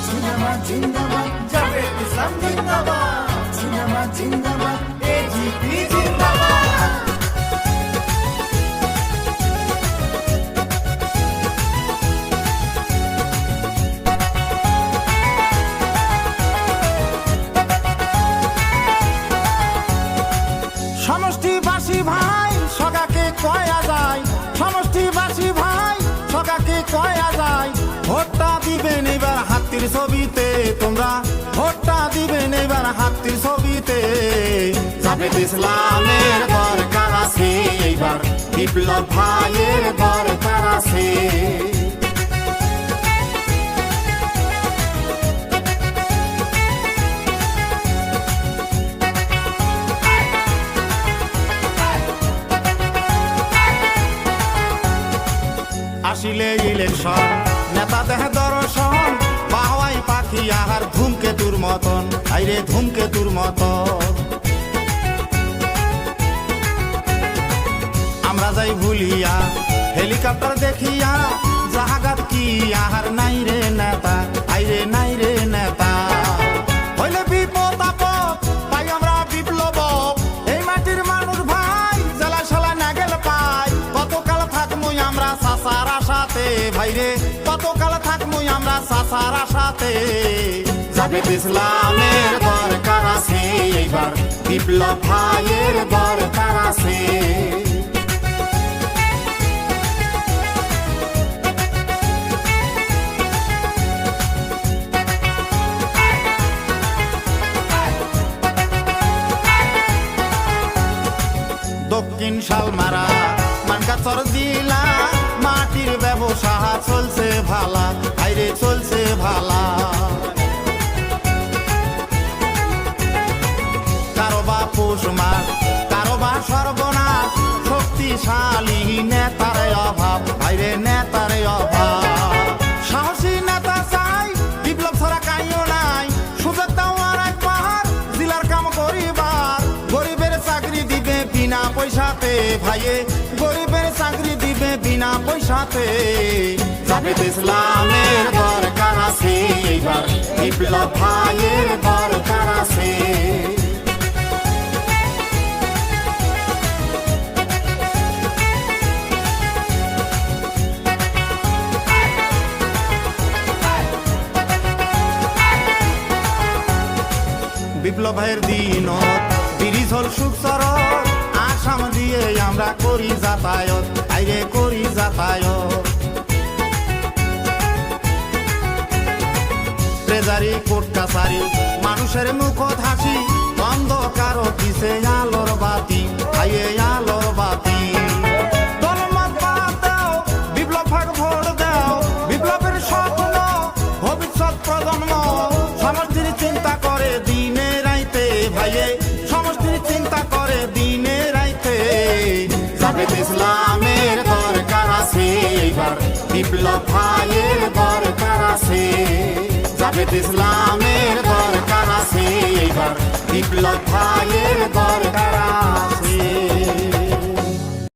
Cinema জিন্দাবাদ, জাভেদ ইসলাম জিন্দাবাদ, cinema জিন্দাবাদ, এজিপি জিন্দাবাদ। সমষ্টিবাসী ভাই সগাকে কয়া যায়, সমষ্টিবাসী ভাই সগাকে কয়া যায়। ভোটটা দিবেন এবার হাতির ছবিতে, তোমরা ভোটটা দিবেন এবার হাতির ছবিতে। জাভেদ ইসলামের দরকার আছে এইবার, বিপ্লব ভাইয়ের দরকার আছে। আসিলে ইলেকশন নেতা দেহে দর্শন, বাহাই পাখি আহার ধূমকেতুর মতন, আইরে ধূমকেতুর মতন। আমরা যাই ভুলিয়া হেলিকপ্টার দেখিয়া, জাহাগাত কি আহার নাই রে নেতা, আইরে নাই রে নেতা। হইলে বিপদ আপদ পাই আমরা বিপ্লব, এই মাটির মানুষ ভাই জেলা সালা না গেল পাই। কতকাল থাকমুই আমরা সাসার আশাতে, ভাইরে কতকাল থাকমুই আমরা সাসার আশাতে। জাভেদ ইসলামের দরকার আছে এইবার, বিপ্লব ভাইয়ের দরকার আছে। দক্ষিণ শালমারা মানকাচর দিলা, মাটির ব্যবসা চলছে ভালা, আইরে চলছে ভালা। কারোবা পৌষ মাস, কারোবা সর্বনাশ, শক্তিশালী নেতার অভাব, আইরে নেতার অভাব। সাহসী নেতা চাই, বিপ্লব ছাড়া কাইও নাই। সুযোগ দাও আর একবার জেলার কাম করিবার, গরিবের চাকরি দিবে বিনা পয়সাতে, ভাইয়ে গরিবের চাকরি দিবে বিনা পয়সাতে। জাভেদ ইসলামের দরকার আছে এইবার, বিপ্লব ভাইয়ের দরকার আছে। বিপ্লব ভাইয়ের দিনত ব্রিজ হল সুখ সড়ক, আসাম দিয়ে আমরা করি যাতায়াত, আইরে করি যাতায়াত। ট্রেজারি কোর্ট কাছারি মানুষের মুখত হাসি, অন্ধকার পিছে আলোর বাতি, আইয়ে আলোর বাতি। দলমত বাদ দাও, বিপ্লব ভাগ ভোট দাও, বিপ্লবের স্বপ্ন ভবিষ্যৎ প্রজন্ম সমষ্টির চিন্তা করে দিনে রাইতে, ভাইয়ে সমষ্টির চিন্তা করে দিনে রাইতে। জাভেদ ইসলামের দরকার আছে এইবার, বিপ্লব ভাইয়ের দরকার আছে। জাভেদ ইসলামের দরকার আছে এইবার, বিপ্লব ভাইয়ের দরকার